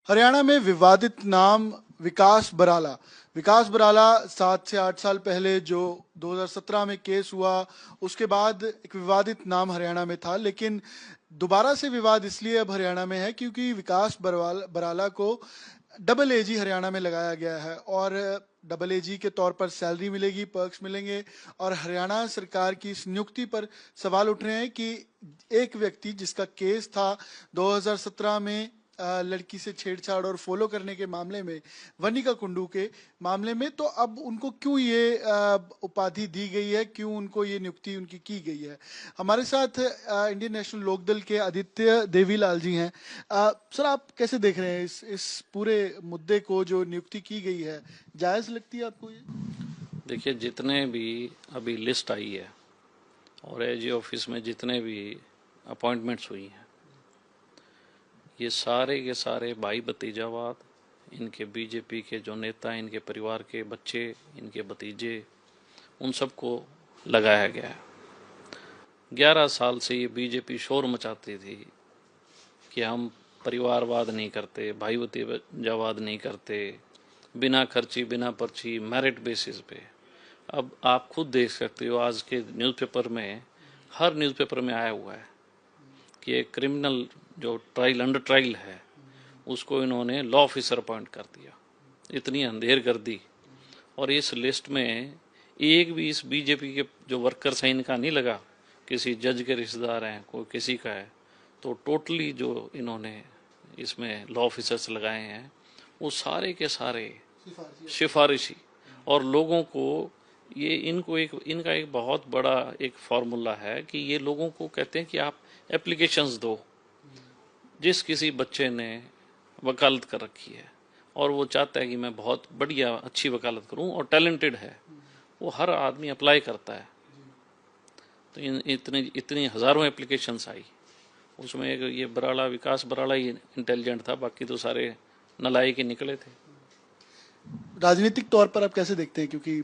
हरियाणा में विवादित नाम विकास बराला। विकास बराला 7 से 8 साल पहले जो 2017 में केस हुआ, उसके बाद एक विवादित नाम हरियाणा में था, लेकिन दोबारा से विवाद इसलिए अब हरियाणा में है क्योंकि विकास बराला को डबल एजी हरियाणा में लगाया गया है और डबल एजी के तौर पर सैलरी मिलेगी, पर्क्स मिलेंगे। और हरियाणा सरकार की इस नियुक्ति पर सवाल उठ रहे हैं कि एक व्यक्ति जिसका केस था 2017 में लड़की से छेड़छाड़ और फॉलो करने के मामले में, वनिका कुंडू के मामले में, तो अब उनको क्यों ये उपाधि दी गई है, क्यों उनको ये नियुक्ति उनकी की गई है। हमारे साथ इंडियन नेशनल लोकदल के आदित्य देवीलाल जी हैं। सर, आप कैसे देख रहे हैं इस पूरे मुद्दे को, जो नियुक्ति की गई है, जायज लगती है आपको ये? देखिए, जितने भी अभी लिस्ट आई है और एजी ऑफिस में जितने भी अपॉइंटमेंट्स हुई हैं, ये सारे के सारे भाई भतीजावाद, इनके बीजेपी के जो नेता, इनके परिवार के बच्चे, इनके भतीजे, उन सबको लगाया गया है। 11 साल से ये बीजेपी शोर मचाती थी कि हम परिवारवाद नहीं करते, भाई भतीजावाद नहीं करते, बिना खर्ची बिना पर्ची मेरिट बेसिस पे। अब आप खुद देख सकते हो, आज के न्यूज़पेपर में, हर न्यूज़पेपर में आया हुआ है कि एक क्रिमिनल जो ट्रायल अंडर ट्रायल है, उसको इन्होंने लॉ ऑफिसर अपॉइंट कर दिया। इतनी अंधेर कर दी। और इस लिस्ट में एक भी इस बीजेपी के जो वर्कर्स हैं इनका नहीं लगा, किसी जज के रिश्तेदार हैं, कोई किसी का है। तो टोटली जो इन्होंने इसमें लॉ ऑफिसर्स लगाए हैं, वो सारे के सारे सिफारिशी। और लोगों को ये इनका एक बहुत बड़ा एक फार्मूला है कि ये लोगों को कहते हैं कि आप एप्लीकेशंस दो। जिस किसी बच्चे ने वकालत कर रखी है और वो चाहता है कि मैं बहुत बढ़िया अच्छी वकालत करूं और टैलेंटेड है, वो हर आदमी अप्लाई करता है। तो इतनी इतनी हज़ारों एप्लीकेशंस आई, उसमें एक ये बराला, विकास बराला ही इंटेलिजेंट था, बाकी तो सारे नलायक ही निकले थे। राजनीतिक तौर पर आप कैसे देखते हैं, क्योंकि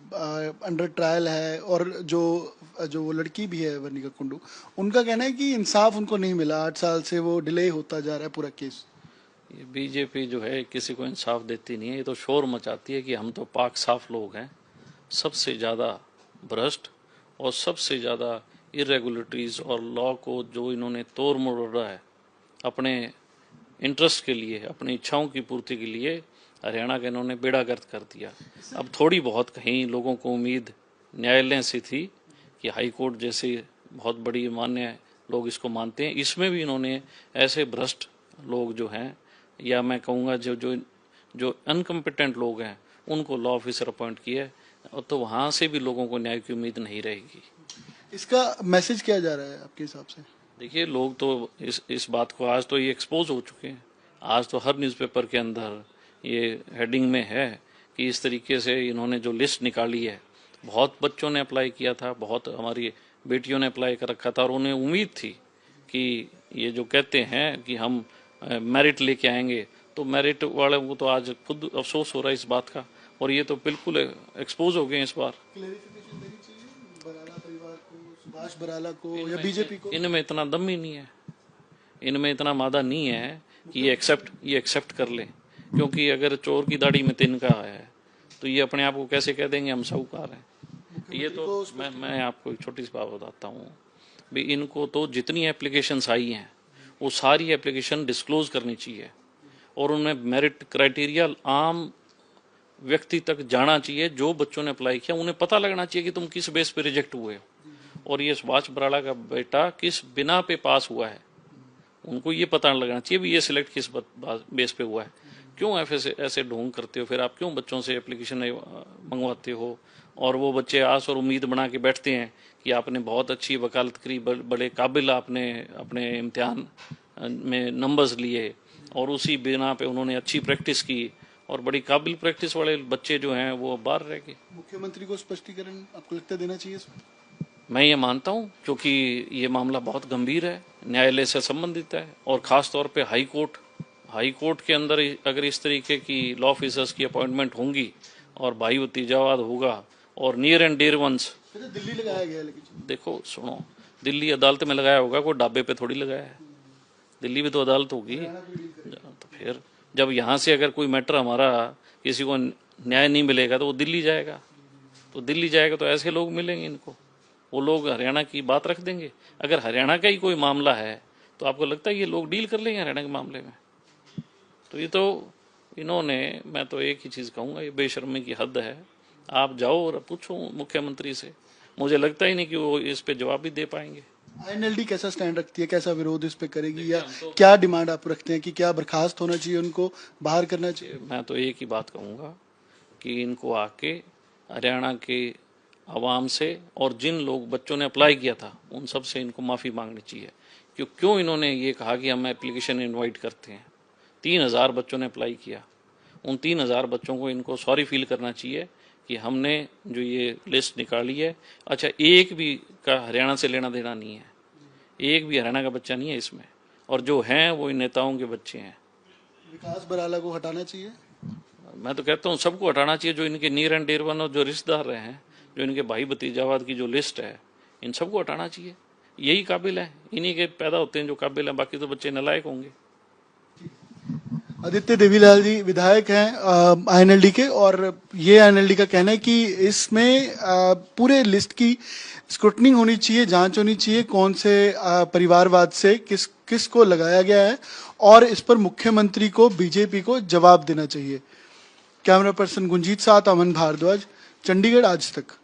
अंडर ट्रायल है और जो जो वो लड़की भी है वनिका कुंडू, उनका कहना है कि इंसाफ उनको नहीं मिला, 8 साल से वो डिले होता जा रहा है पूरा केस। ये बीजेपी जो है किसी को इंसाफ देती नहीं है, ये तो शोर मचाती है कि हम तो पाक साफ लोग हैं। सबसे ज़्यादा भ्रष्ट और सबसे ज़्यादा इरेगुलेटरीज और लॉ को जो इन्होंने तोड़ मरोड़ा है अपने इंटरेस्ट के लिए, अपनी इच्छाओं की पूर्ति के लिए, हरियाणा का इन्होंने बेड़ा गर्क कर दिया। अब थोड़ी बहुत कहीं लोगों को उम्मीद न्यायालय से थी कि हाई कोर्ट जैसे बहुत बड़ी मान्य लोग इसको मानते हैं, इसमें भी इन्होंने ऐसे भ्रष्ट लोग जो हैं, या मैं कहूँगा जो जो जो अनकम्पिटेंट लोग हैं, उनको लॉ ऑफिसर अपॉइंट किया है। और तो वहाँ से भी लोगों को न्याय की उम्मीद नहीं रहेगी। इसका मैसेज क्या जा रहा है आपके हिसाब से? देखिए, लोग तो इस बात को, आज तो ये एक्सपोज हो चुके हैं। आज तो हर न्यूज़पेपर के अंदर ये हेडिंग में है कि इस तरीके से इन्होंने जो लिस्ट निकाली है, बहुत बच्चों ने अप्लाई किया था, बहुत हमारी बेटियों ने अप्लाई कर रखा था, और उन्हें उम्मीद थी कि ये जो कहते हैं कि हम मेरिट लेके आएंगे, तो मेरिट वालों को तो आज खुद अफसोस हो रहा है इस बात का। और ये तो बिल्कुल एक्सपोज हो गए इस बार। क्लेरिफिकेशन देनी चाहिए बराला परिवार को, सुभाष बराला को या बीजेपी को। इनमें इतना दम ही नहीं है, इनमें इतना मादा नहीं है कि ये एक्सेप्ट कर ले। क्योंकि अगर चोर की दाढ़ी में तिनका है, तो ये अपने आप को कैसे कह देंगे हम साहूकार हैं। ये तो मैं आपको एक छोटी सी बात बताता हूँ भी, इनको तो जितनी एप्लीकेशंस आई हैं वो सारी एप्लीकेशन डिस्क्लोज करनी चाहिए, और उनमें मेरिट क्राइटेरिया आम व्यक्ति तक जाना चाहिए। जो बच्चों ने अप्लाई किया उन्हें पता लगना चाहिए कि तुम किस बेस पे रिजेक्ट हुए हो, और ये सुभाष बराला का बेटा किस बिना पे पास हुआ है, उनको ये पता लगना चाहिए भी ये सिलेक्ट किस बेस पे हुआ है। क्यों ऐसे ढोंग करते हो? फिर आप क्यों बच्चों से एप्लीकेशन मंगवाते हो? और वो बच्चे आस और उम्मीद बना के बैठते हैं कि आपने बहुत अच्छी वकालत करी, बड़े काबिल आपने अपने इम्तिहान में नंबर्स लिए, और उसी बिना पे उन्होंने अच्छी प्रैक्टिस की, और बड़ी काबिल प्रैक्टिस वाले बच्चे जो हैं वो बाहर रह गए। मुख्यमंत्री को स्पष्टीकरण आपको लगता है देना चाहिए इसमें? मैं ये मानता हूँ, क्योंकि ये मामला बहुत गंभीर है, न्यायालय से संबंधित है, और ख़ास तौर पे हाई कोर्ट के अंदर अगर इस तरीके की लॉ ऑफिसर्स की अपॉइंटमेंट होंगी और भाई भतीजावाद होगा और near and dear ones. Delhi लगाया गया, लेकिन देखो सुनो, दिल्ली अदालत में लगाया होगा, कोई ढाबे पे थोड़ी लगाया है। दिल्ली भी तो अदालत होगी। तो फिर जब यहाँ से अगर कोई मैटर हमारा किसी को न्याय नहीं मिलेगा तो वो दिल्ली जाएगा, तो ऐसे लोग मिलेंगे इनको, वो लोग हरियाणा की बात रख देंगे। अगर हरियाणा का ही कोई मामला है तो आपको लगता है ये लोग डील कर लेंगे हरियाणा के मामले में? तो ये तो इन्होंने, मैं तो एक ही चीज़ कहूँगा, ये बेशर्मी की हद है। आप जाओ और पूछो मुख्यमंत्री से, मुझे लगता ही नहीं कि वो इस पे जवाब भी दे पाएंगे। आईएनएलडी कैसा स्टैंड रखती है, कैसा विरोध इस पे करेगी, या क्या डिमांड आप रखते हैं कि क्या बर्खास्त होना चाहिए, उनको बाहर करना चाहिए? मैं तो एक ही बात कहूँगा कि इनको आके हरियाणा के आवाम से और जिन लोग बच्चों ने अप्लाई किया था उन सब से इनको माफ़ी मांगनी चाहिए। क्यों इन्होंने ये कहा कि हम एप्लीकेशन इनवाइट करते हैं? 3000 बच्चों ने अप्लाई किया, उन 3000 बच्चों को इनको सॉरी फील करना चाहिए कि हमने जो ये लिस्ट निकाली है, अच्छा एक भी का हरियाणा से लेना देना नहीं है, एक भी हरियाणा का बच्चा नहीं है इसमें, और जो हैं वो इन नेताओं के बच्चे हैं। विकास बराला को हटाना चाहिए? मैं तो कहता हूँ सबको हटाना चाहिए, जो इनके नियर एंड डियर वन और जो रिश्तेदार रहे हैं, जो इनके भाई भतीजावाद की जो लिस्ट है, इन सबको हटाना चाहिए। यही काबिल है, इन्हीं के पैदा होते हैं जो काबिल हैं, बाकी तो बच्चे नालायक होंगे। आदित्य देवीलाल जी विधायक हैं आईएनएलडी के, और ये आईएनएलडी का कहना है कि इसमें पूरे लिस्ट की स्क्रूटनिंग होनी चाहिए, जांच होनी चाहिए, कौन से परिवारवाद से किस को लगाया गया है, और इस पर मुख्यमंत्री को, बीजेपी को जवाब देना चाहिए। कैमरा पर्सन गुंजीत साथ अमन भारद्वाज, चंडीगढ़ आज तक।